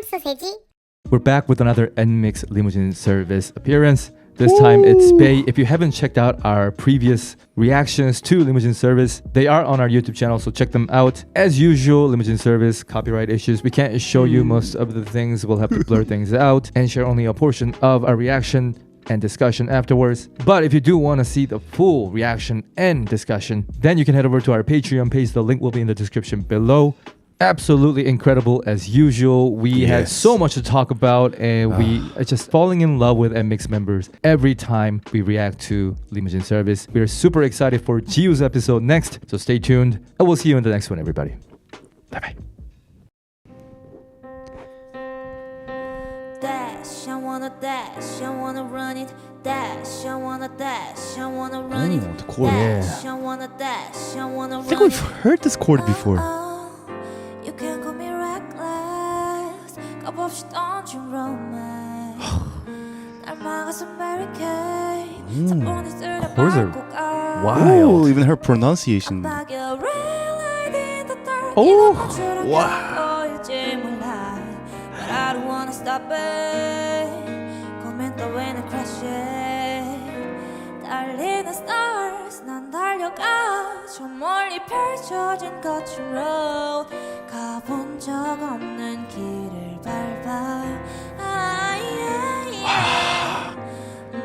소세지. We're back with another NMIXX LeeMujin Service appearance. This time it's Bae. If you haven't checked out our previous reactions to LeeMujin Service, they are on our YouTube channel, so check them out. As usual, LeeMujin Service, copyright issues. We can't show you most of the things. We'll have to blur things out and share only a portion of our reaction and discussion afterwards. But if you do want to see the full reaction and discussion, then you can head over to our Patreon page. The link will be in the description below. Absolutely incredible as usual. We had so much to talk about, and we are just falling in love with NMIXX members every time we react to LeeMujin Service. We are super excited for Jiu's episode next, so stay tuned, and we'll see you in the next one, everybody. Bye bye. Dash, I wanna dash, I wanna run it. Dash, I wanna dash, I wanna run it. The chord. Dash, I wanna dash, I wanna run it. I think we've heard this chord before. You can call me reckless. 값없이 던진 romance. 날 막아서 barricade. 사본이 쓸려 Chords are 밟고 가. wild. Even her pronunciation. Oh, wow. But I don't wanna stop it. Comenta when I crash it. 달리는 stars 난 달려가. 저 멀리 펼쳐진 거친 road. 가본 적 없는 길을 밟아.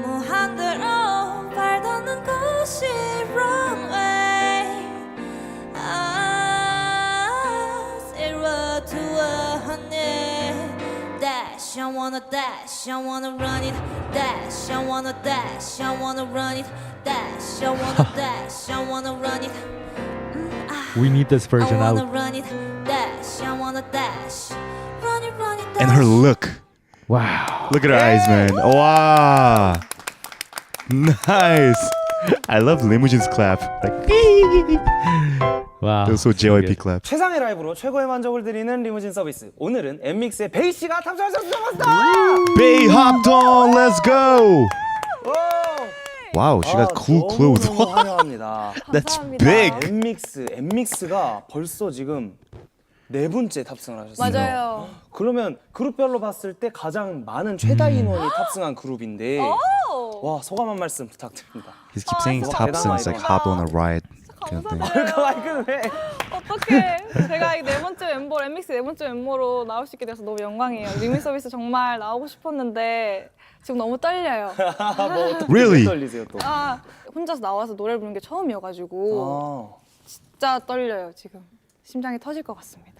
무한대로 발 닿는 곳이 wrong way. Zero to 100. Dash, I wanna dash, I wanna run it. Dash, I wanna dash, I wanna run it. Dash, I wanna dash, I wanna run it. We need this version I wanna out. run it. Dash, I wanna dash. Run it, dash. And her look. Wow. Look at her eyes, man. Wow. Nice. I love LeeMujin's clap. Like, Wow. it was so JYP clap. 최상의 라이브로 최고의 만족을 드리는 리무진 서비스. 오늘은 NMIXX의 베이 씨가 탑승하셨습니다. Bae hopped on. Let's go. Wow, she got cool clothes. 너무 환영합니다. That's 감사합니다. big. NMIXX가 벌써 지금 네 번째 탑승을 하셨어요. 맞아요. 그러면 그룹별로 봤을 때 가장 많은 최다 인원이 탑승한 그룹인데 와 소감 한 말씀 부탁드립니다. He keeps saying he's top since like hop on a ride. Kind of thing. 마이크는 왜? 어떡해. 제가 이 네 번째 멤버, NMIXX 네 번째 멤버로 나올 수 있게 돼서 너무 영광이에요. 리뮤진 서비스 정말 나오고 싶었는데 지금 너무 떨려요. 뭐 어떻게 Really? 떨리세요 또? 혼자서 나와서 노래를 부르는 게 처음이어가지고 진짜 떨려요 지금. 심장이 터질 것 같습니다.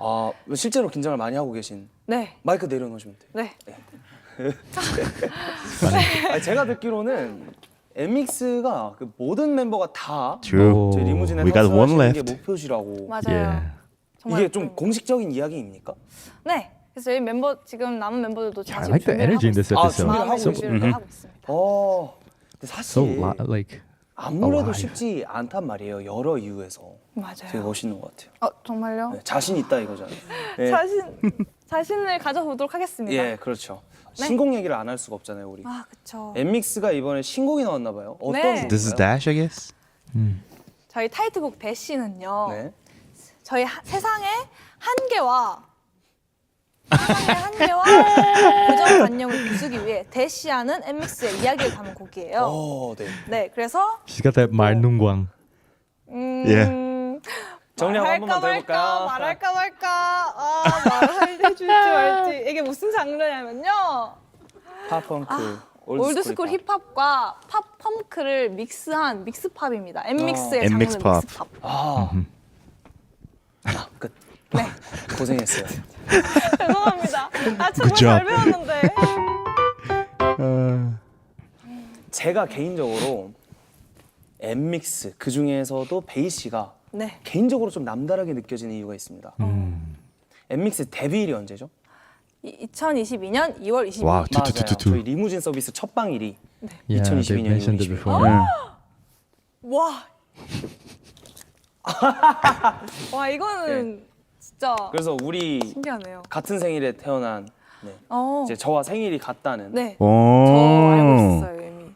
실제로 긴장을 많이 하고 계신? 네. 마이크 내려놓으시면 돼요. 네. 제가 듣기로는 NMIXX가 그 모든 멤버가 다 True. 저희 리무진에 We got one 탑승하시는 게 left. 목표시라고. 맞아요. Yeah. 정말 이게 좀 공식적인 이야기입니까? 네. 그래서 저희 멤버 지금 남은 멤버들도 다 I 지금 like the 준비를 energy in 하고 this 있어요. episode. 준비를 하고 준비를 하고 있습니다. 근데 So 사실 like 아무래도 alive. 쉽지 않단 말이에요. 여러 이유에서. 되게 맞아요. 멋있는 것 같아요. 정말요? 네, 자신 있다 이거잖아요. 네. 자신을 가져보도록 하겠습니다. 예, 그렇죠. 네. 신곡 얘기를 안 할 수가 없잖아요, 우리. 그쵸. NMIXX가 이번에 신곡이 나왔나 봐요. 어떤 네. 곡인가요? This is Dash, I guess. 저희 타이틀곡 대시는요. 네. 저희 세상의 한계와 고정관념을 부수기 위해 대시하는 NMIXX의 이야기를 담은 곡이에요. 네. 네, 그래서 she's got that 말눈광. 정리 한 번만 더 해볼까요? 말할까 말까 말해줄지 말지. 이게 무슨 장르냐면요. 팝펑크, 올드스쿨 힙합과 팝펑크를 믹스한 믹스팝입니다. NMIXX의 장르 NMIXX 팝. 믹스팝. 끝. 네. 고생했어요. 죄송합니다. 정말 Good 잘 job. 배웠는데. 제가 개인적으로 NMIXX 그 중에서도 베이 씨가 네. 개인적으로 좀 남다르게 느껴지는 이유가 있습니다. NMIXX 데뷔일이 언제죠? 2022년 2월 22일. Wow, 맞아요. 투투투투. 저희 리무진 서비스 첫 방일이 Yeah, they 2022년 mentioned it 2월 22일. before. 와. 와 이거는 진짜 그래서 우리 신기하네요. 같은 생일에 태어난 이제 저와 생일이 같다는. 네. 오. 저 알고 있었어요 이미.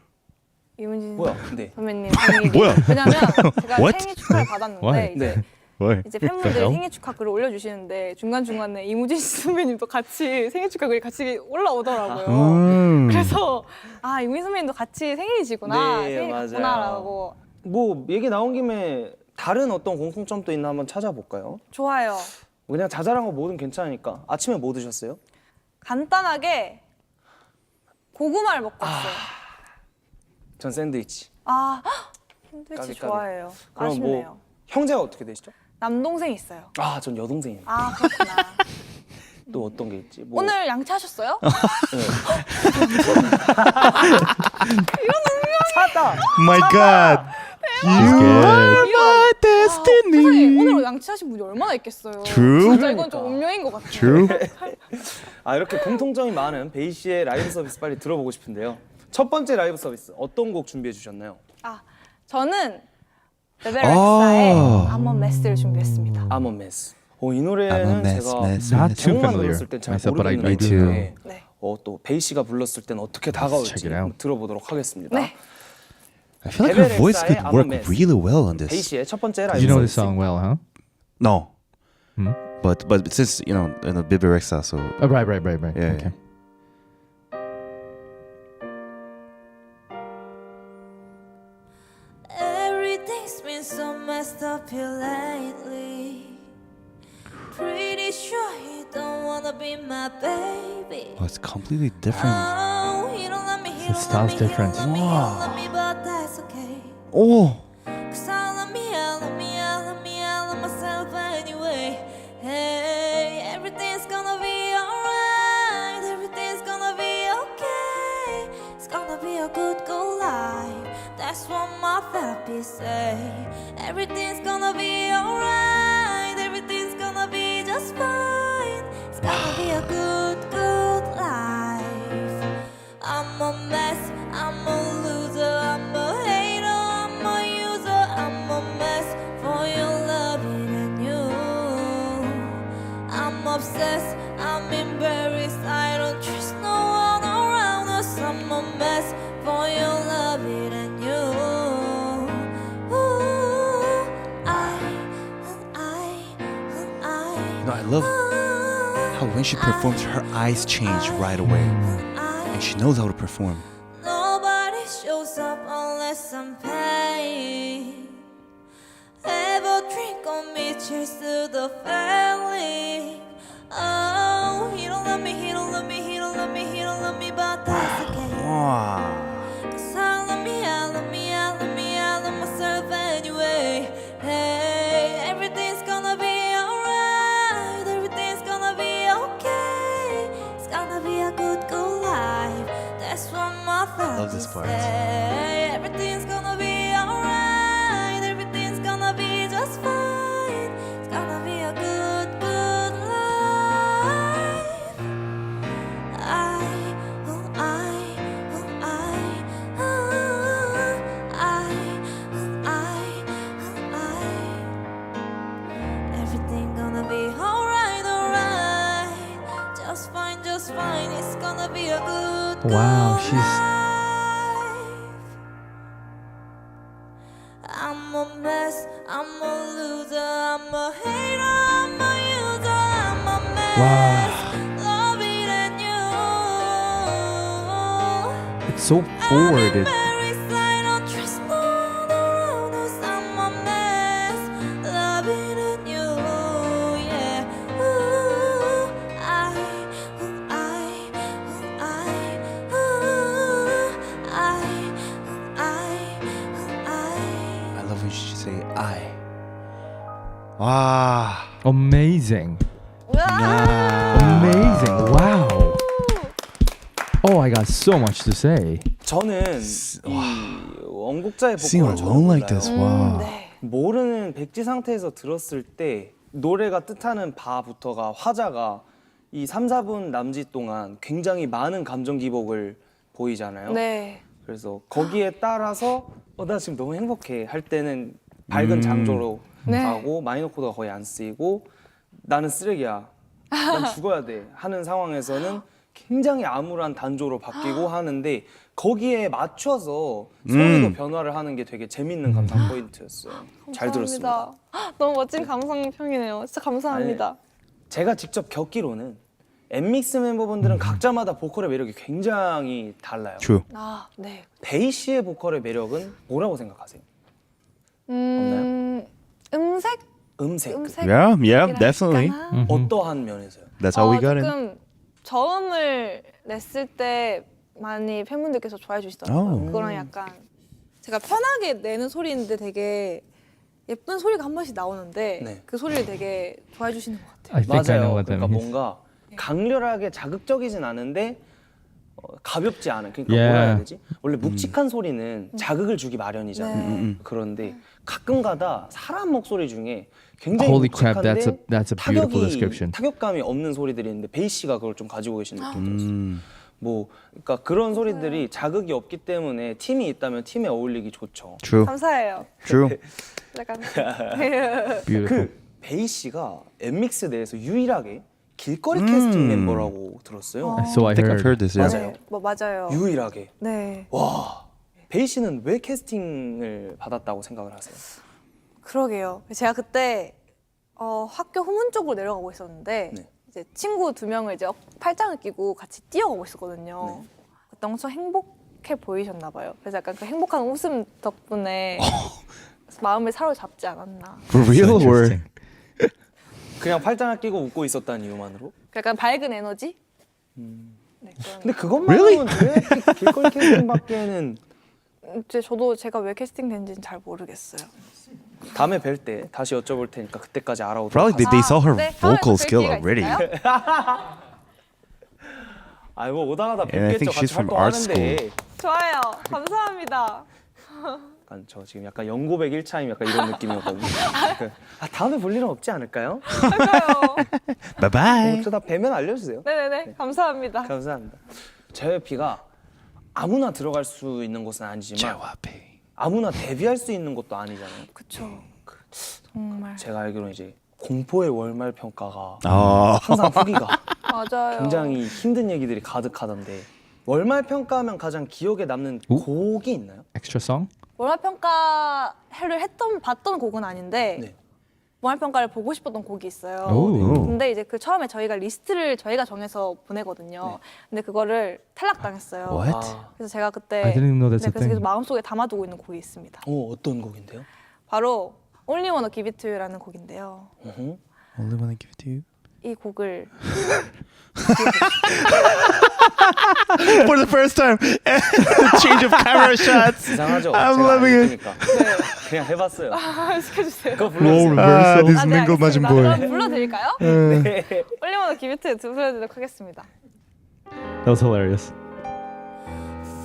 이문진 뭐야? 네. 선배님 생일이. 뭐야? 왜냐면 제가 What? 생일 축하를 받았는데 Why? 이제 네. 뭘? 이제 팬분들이 생일 축하 글을 올려주시는데 중간중간에 이무진 선배님도 같이 생일 축하 글이 같이 올라오더라고요. 그래서 아 이무진 선배님도 같이 생일이시구나, 네, 생일이구나라고. 뭐 얘기 나온 김에 다른 어떤 공통점도 있나 한번 찾아볼까요? 좋아요. 그냥 자잘한 거 뭐든 괜찮으니까. 아침에 뭐 드셨어요? 간단하게 고구마를 먹고 왔어요. 전 샌드위치. 샌드위치 까비. 좋아해요. 그럼 아쉽네요. 뭐 형제가 어떻게 되시죠? 남동생 있어요. 아, 전 여동생입니다. 그렇구나. 또 어떤 게 있지? 뭐... 오늘 양치하셨어요? 찾았다. My God. She's good. My destiny. 세상에 오늘 양치하신 분이 얼마나 있겠어요. True. 진짜 이건 좀 운명인 것 같아요. True. 아, 이렇게 공통점이 많은 베이 씨의 라이브 서비스 빨리 들어보고 싶은데요. 첫 번째 라이브 서비스 어떤 곡 준비해 주셨나요? 저는 베베 렉사의 I'm a Mess를 준비했습니다. I'm a Mess. 이 노래는 제가 Not too 제목만 familiar 들었을 땐 잘 myself, but I 모르겠는 do. 노래인데 네. 또 베이 씨가 불렀을 땐 어떻게 check 다가올지 it out. 한번 들어보도록 하겠습니다. 네. I feel like her 베베 voice 렉사의 could I'm a work Mess. really well on 베이 this. 씨의 첫 번째 라이브 You know this 서비스. song well, huh? No. Hmm? But since you know BeBe Rexha, so Oh, right. Yeah, Okay. Everything's been so messed up here lately. Pretty sure you don't wanna be my baby. it's completely different. Oh, you don't love me, you The don't style's love me, different. you don't love me, you don't love me, but that's okay. Oh, 'Cause I love me, I love me, I love me, I love myself anyway. Hey, everything's gonna be alright, everything's gonna be okay. It's gonna be a good life. That's what my therapist say. Everything's gonna be alright, everything's gonna be just fine. It's gonna be a good life. I'm a mess, I'm a loser, I'm a hater, I'm a user, I'm a mess for your loving and you. I'm obsessed, I'm embarrassed, I don't trust no one around us. I'm a mess for your loving and you. Ooh, you know, I love how when she performs, her eyes change right away, and she knows how to perform. Nobody shows up unless I'm paid. Have a drink on me, cheers to the family. Oh, he don't love me, he don't love me, he don't love me, he don't love me, but that's okay. Wow. 'Cause I love me, I love me, I love me, I love myself anyway. Hey, everything's gonna be alright, everything's gonna be okay. It's gonna be a good life. That's what my love this therapist part. say. Everything's gonna be alright, everything's gonna be just fine. It's gonna be a good life. Everything gonna be alright, alright. Just fine, it's gonna be a good Wow, life. I'm a mess, I'm a loser, I'm a hater, I'm a user, I'm a mess. Wow. Loving and you. It's so forwarded. Embarrassed, I don't trust no one around us. I'm a mess. Loving and you, yeah. Ooh, I love when she say I. Wow. Amazing. 우와. Amazing. Wow. Oh, I got so much to say. 저는 이 원곡자의 Sing 보컬을 alone like 몰라요. this. Wow. 네. 모르는 백지 상태에서 들었을 때 노래가 뜻하는 바부터가 화자가 이 3, 4분 남짓 동안 굉장히 많은 감정 기복을 보이잖아요. 네. 그래서 거기에 따라서 나 지금 너무 행복해 할 때는 밝은 장조로 네. 가고 마이너 코드가 거의 안 쓰이고 나는 쓰레기야. 난 죽어야 돼 하는 상황에서는 굉장히 암울한 단조로 바뀌고 하는데 거기에 맞춰서 소리도 변화를 하는 게 되게 재밌는 감상 포인트였어요. 잘 들었습니다. 감사합니다. 너무 멋진 감상평이네요. 진짜 감사합니다. 제가 직접 겪기로는 엔믹스 멤버분들은 각자마다 보컬의 매력이 굉장히 달라요. True. 아, 네. 베이 씨의 보컬의 매력은 뭐라고 생각하세요? 음색? 음색. Yeah, yeah, definitely. 어떠한 면에서요? That's how we got it. 조금 저음을 냈을 때 많이 팬분들께서 좋아해 주시더라고요. Oh. 그거랑 약간 제가 편하게 내는 소리인데 되게 예쁜 소리가 한 번씩 나오는데 네. 그 소리를 되게 좋아해 주시는 것 같아요. I think I know 맞아요. what that 그러니까 means. 뭔가 강렬하게 자극적이진 않은데 가볍지 않은. 그러니까 Yeah. 뭐라 해야 되지? 원래 묵직한 소리는 자극을 주기 마련이잖아요. 그런데 가끔가다 사람 목소리 중에 굉장히 Holy crap, 묵직한데 that's a beautiful description. 타격감이 없는 소리들이 있는데 베이 씨가 그걸 좀 가지고 계신 느낌이 들었어요. 뭐 그러니까 그런 소리들이 자극이 없기 때문에 팀이 있다면 팀에 어울리기 좋죠. True. 감사해요. True. 약간 Beautiful. 그 베이 씨가 엔믹스 내에서 유일하게 길거리 캐스팅 멤버라고 들었어요. So I I think I've heard heard. this. Yeah. 맞아요. 뭐 맞아요. 유일하게. 네. 와. 베이 씨는 왜 캐스팅을 받았다고 생각을 하세요? 그러게요. 제가 그때 학교 후문 쪽으로 내려가고 있었는데 네. 이제 친구 2명을 이제 팔짱을 끼고 같이 뛰어가고 있었거든요. 네. 그때 엄청 행복해 보이셨나 봐요. 그래서 약간 그 행복한 웃음 덕분에 마음을 사로잡지 않았나. For real or? 그냥 팔짱을 끼고 웃고 있었다는 이유만으로? 약간 밝은 에너지? 네, 그런. 근데 그것만으로는 왜 길거리 캐스팅밖에는 저도 제가 왜 캐스팅 된지는 잘 모르겠어요. 다음에 뵐 때 다시 여쭤볼 테니까 그때까지 알아오도록 Probably 하겠습니다. they saw her 네, 다음에 vocal 뵐 skill 기회가 already. 있을까요? 아이고 오다 가다 And I 뵙겠죠. think she's 같이 from art 활동하는데. 좋아요. 감사합니다. 약간 저 지금 약간 연고백 1차임 약간 이런 느낌이었거든요. 다음에 볼 일은 없지 않을까요? 맞아요. Bye bye. 어쩌다 뵈면 알려주세요. 네네네. 감사합니다. 감사합니다. JYP가 아무나 들어갈 수 있는 곳은 아니지만 JYP. 아무나 데뷔할 수 있는 곳도 아니잖아요. 그쵸. 정말. 제가 알기로는 이제 공포의 월말 평가가 아. 항상 후기가 맞아요. 굉장히 힘든 얘기들이 가득하던데 월말 평가하면 가장 기억에 남는 곡이 있나요? Extra song? 월말 평가를 봤던 곡은 아닌데 네. 월말 평가를 보고 싶었던 곡이 있어요. 오. 근데 이제 그 처음에 저희가 리스트를 저희가 정해서 보내거든요. 근데 그거를 탈락당했어요. What? 그래서 제가 그때 I didn't know that's a 그래서 thing. 계속 마음속에 담아두고 있는 곡이 있습니다. 어떤 곡인데요? 바로 Only Wanna Give It To You라는 곡인데요. Only wanna give it to you. 이 곡을 For the first time, change of camera shots. 이상하죠? I'm 제가 loving it. 아니니까 그냥 해봤어요. 시켜주세요. 그거 불러주세요. Ah, this 아, 네, mingle 알겠습니다. Majin boy. 그럼 불러드릴까요? 네. Only Wanna Give It To You 불러드리도록 하겠습니다. That was hilarious.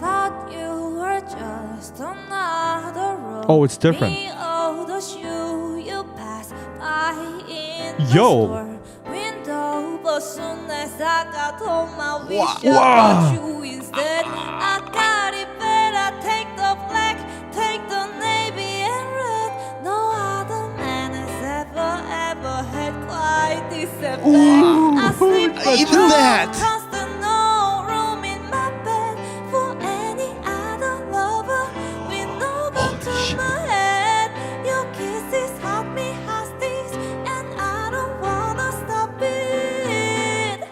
Thought you were just another road. Oh, it's different. Me, oh, the shoe you pass by in the Yo. store window, but soon as I got home, I wish I Wow. got you instead. I got it better. Take the black, take the navy and red. No other man has ever had quite this effect. I sleep Even alone, that. constant, no room in my bed for any other lover. With no gun to my head, your kisses haunt me hostage, and I don't wanna stop it.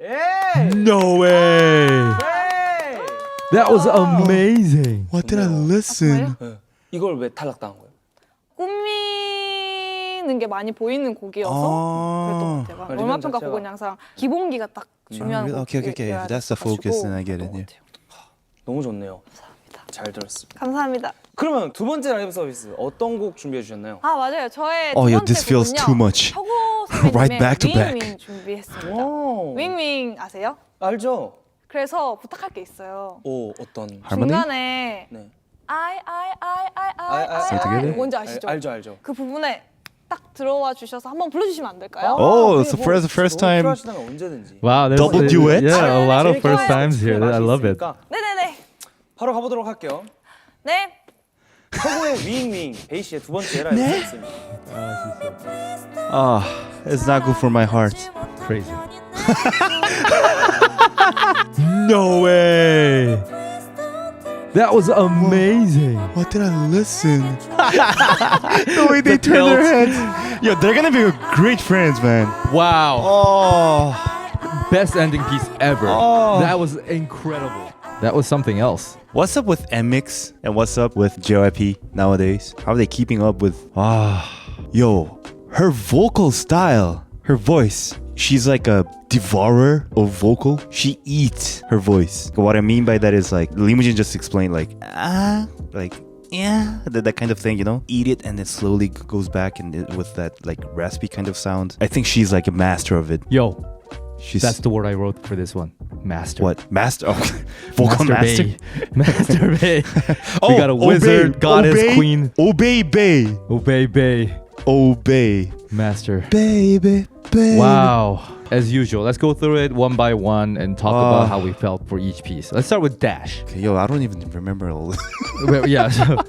예! No way! 네! That was amazing. What did I listen? 네. 이걸 왜 탈락당한 거예요? 꾸미는 게 많이 보이는 곡이어서 아. 그랬던 것 같아요. 리듬 월말 평가 자체가. 곡은 항상 기본기가 딱 중요한 really? 곡이어야 Okay, okay, okay. That's the focus, then I get it, 그랬던 것 yeah. 같아요. 너무 좋네요. 잘 들었습니다. 감사합니다. 그러면 두 번째 라이브 서비스 어떤 곡 준비해 주셨나요? 아 맞아요. 저의 Oh, 두 yeah, 번째 this feels 곡은요. too much. 혁오 Right 선배님의 back to back. 윙윙 준비했습니다. 오, 윙윙 아세요? 알죠? 그래서 부탁할 게 있어요. 오, 어떤? Harmony? 중간에 네. Say it together? 뭔지 아시죠? 알죠. 그 부분에 딱 들어와 주셔서 한번 불러주시면 안 될까요? Oh, 네, it's the first time. 필요하시다면 언제든지. Wow, there's Double duet? Yeah, a lot of 재밌게 first 하실 times here. 맛이 I love it. 있으니까 네네네. 바로 가보도록 할게요. 네. 혁오의 윙윙 베이 씨의 두 번째 라이브 서비스입니다. Ah, it's not good for my heart. Crazy. No way. That was amazing. What did I listen? The way they turn their heads. Yo, they're gonna be great friends, man. Wow. Oh. Best ending piece ever. Oh. That was incredible. That was something else. What's up with NMIXX and what's up with JYP nowadays? How are they keeping up with... Yo, her vocal style, her voice. She's like a devourer of vocal. She eats her voice. What I mean by that is like, LeeMujin just explained like, yeah, that kind of thing, you know? Eat it and it slowly goes back and with that like raspy kind of sound. I think she's like a master of it. Yo, She's that's the word I wrote for this one. Master. What? Master? Oh, vocal master? Bae. Master Bae. We got a wizard, goddess, queen. Obey, Bae. Obey Bae. Obey. Master. Baby, baby. Wow. As usual, let's go through it one by one and talk about how we felt for each piece. Let's start with Dash. Okay, yo, I don't even remember all this. Well, yeah. So,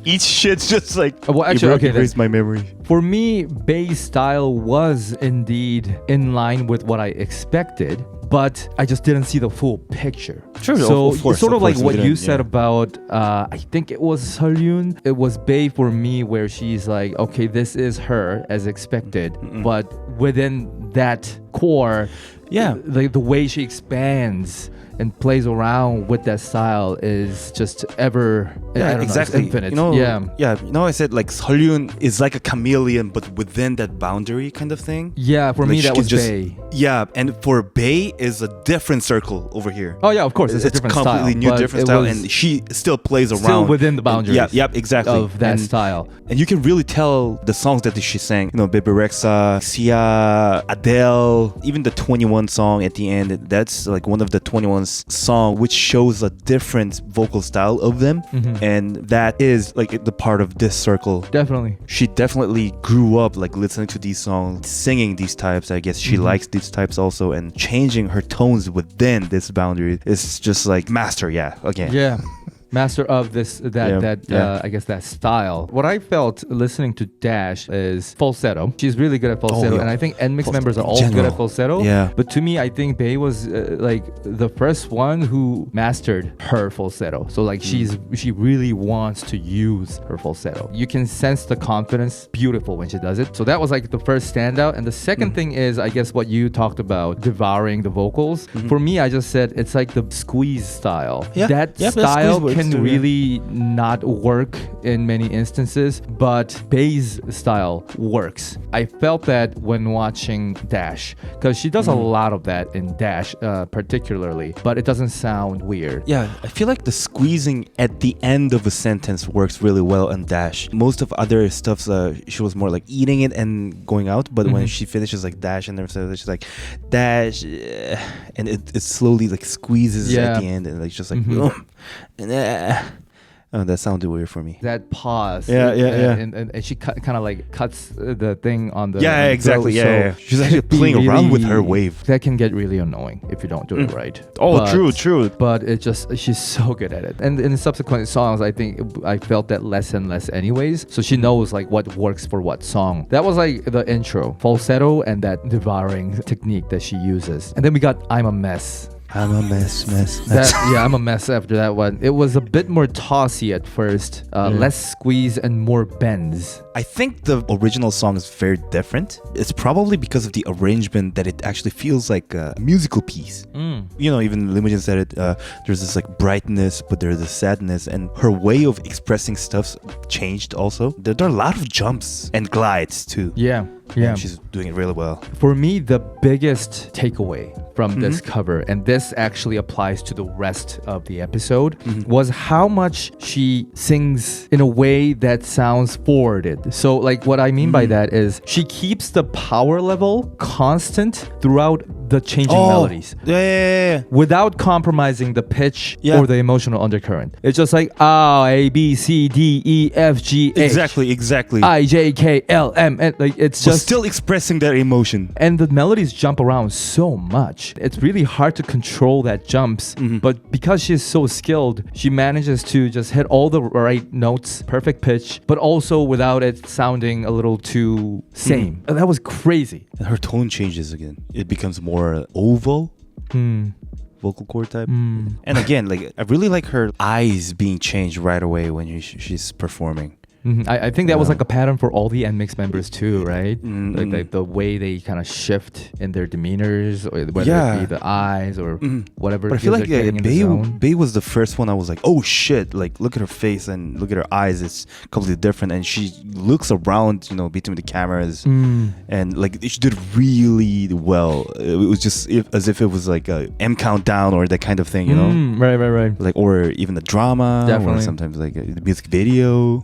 Each shit's just like... well, actually, okay. Erase my memory. For me, Bae's style was indeed in line with what I expected, but I just didn't see the full picture. Sure, so of course, it's sort of like what you didn't, said about, I think it was Sullyoon. It was Bae for me where she's like, okay, this is her as expected, but within that core, the way she expands and plays around with that style is just ever I don't know, exactly. infinite. You know, yeah. You know, I said like Sullyoon is like a chameleon, but within that boundary kind of thing. Yeah, for Like, me she that can was Bae. Yeah, and for Bae is a different circle over here. Oh yeah, of course, it's a different completely style, new, but different it style, was and she still plays around still within the boundaries. Exactly of that style. And you can really tell the songs that she sang. You know, BeBe Rexha, Sia, Adele, even the 21 song at the end. That's like one of the 21's song, which shows a different vocal style of them, and that is like the part of this circle. Definitely. She definitely grew up like listening to these songs, singing these types. I guess she likes these types also, and changing her tones within this boundary is just like master. Again. Yeah. Master of this I guess that style. What I felt listening to Dash is falsetto. She's really good at falsetto, and I think NMIXX members are all good at falsetto. Yeah. But to me, I think Bae was like the first one who mastered her falsetto. So like she really wants to use her falsetto. You can sense the confidence, beautiful when she does it. So that was like the first standout. And the second thing is, I guess what you talked about, devouring the vocals. For me, I just said it's like the squeeze style. That style can really not work in many instances, but Bae's style works. I felt that when watching Dash, because she does a lot of that in Dash particularly, but it doesn't sound weird. Yeah, I feel like the squeezing at the end of a sentence works really well on Dash. Most of other stuff, she was more like eating it and going out, but when she finishes like Dash and everything, she's like Dash, and it slowly like squeezes at the end, and like just like oh, that sounded weird for me. That pause. And she kind of like cuts the thing on the exactly. throat, so She's actually playing around with her wave. That can get really annoying if you don't do it right. Oh, but, true. But she's so good at it. And in the subsequent songs, I think I felt that less and less anyways. So she knows like what works for what song. That was like the intro, falsetto, and that devouring technique that she uses. And then we got I'm a Mess. I'm a mess. I'm a mess after that one. It was a bit more tossy at first, less squeeze and more bends. I think the original song is very different. It's probably because of the arrangement that it actually feels like a musical piece. You know, even LeeMujin said it, there's this like brightness, but there's this sadness, and her way of expressing stuff changed also. There are a lot of jumps and glides too. Yeah. And she's doing it really well. For me, the biggest takeaway from this cover, and this actually applies to the rest of the episode, was how much she sings in a way that sounds forwarded. So like what I mean by that is she keeps the power level constant throughout the changing melodies. Yeah. Without compromising the pitch or the emotional undercurrent. It's just like A, B, C, D, E, F, G, H. Exactly. I, J, K, L, M. And like it's just still expressing their emotion. And the melodies jump around so much. It's really hard to control that jumps. But because she's so skilled, she manages to just hit all the right notes, perfect pitch, but also without it sounding a little too same. That was crazy. And her tone changes again. It becomes more more oval Hmm. vocal cord type. And again, like I really like her eyes being changed right away when she's performing. I think that was like a pattern for all the NMIXX members too, right? Mm-hmm. Like the way they kind of shift in their demeanors, or whether it be the eyes or whatever. But I feel like Bae Bae was the first one I was like, oh shit, like look at her face and look at her eyes, it's completely different. And she looks around, between the cameras and like she did really well. It was just as if it was like a M countdown or that kind of thing, you know? Right. Like, or even the drama, Definitely. or sometimes like the music video.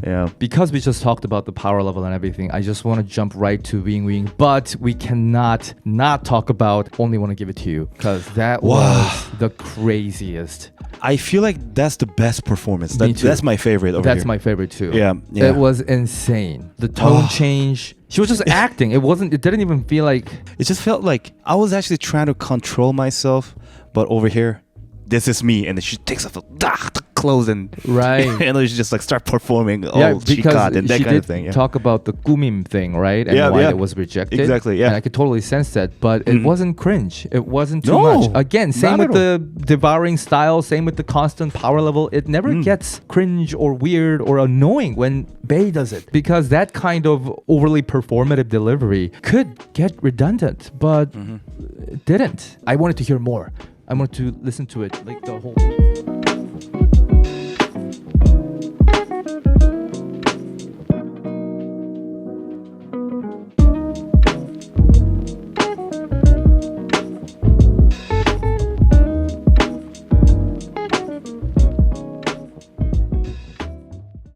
Yeah. Because we just talked about the power level and everything, I just want to jump right to Wing Wing, but we cannot not talk about Only Wanna Give It To You, because that was the craziest. I feel like that's the best performance. Me too. That's my favorite over That's here. my favorite too. Yeah. It was insane. The tone change. She was just acting. It didn't even feel like... It just felt like I was actually trying to control myself, but over here, this is me. And then she takes off the clothes and Right. and then she just like start performing all she got and that she kind did of thing. Yeah. talk about the Gumim thing, right? And why it was rejected. Exactly, yeah. And I could totally sense that, but it wasn't cringe. It wasn't too No, much. Again, same not with at the devouring style, same with the constant power level. It never gets cringe or weird or annoying when Bae does it, because that kind of overly performative delivery could get redundant, but it didn't. I wanted to hear more. I wanted to listen to it like the whole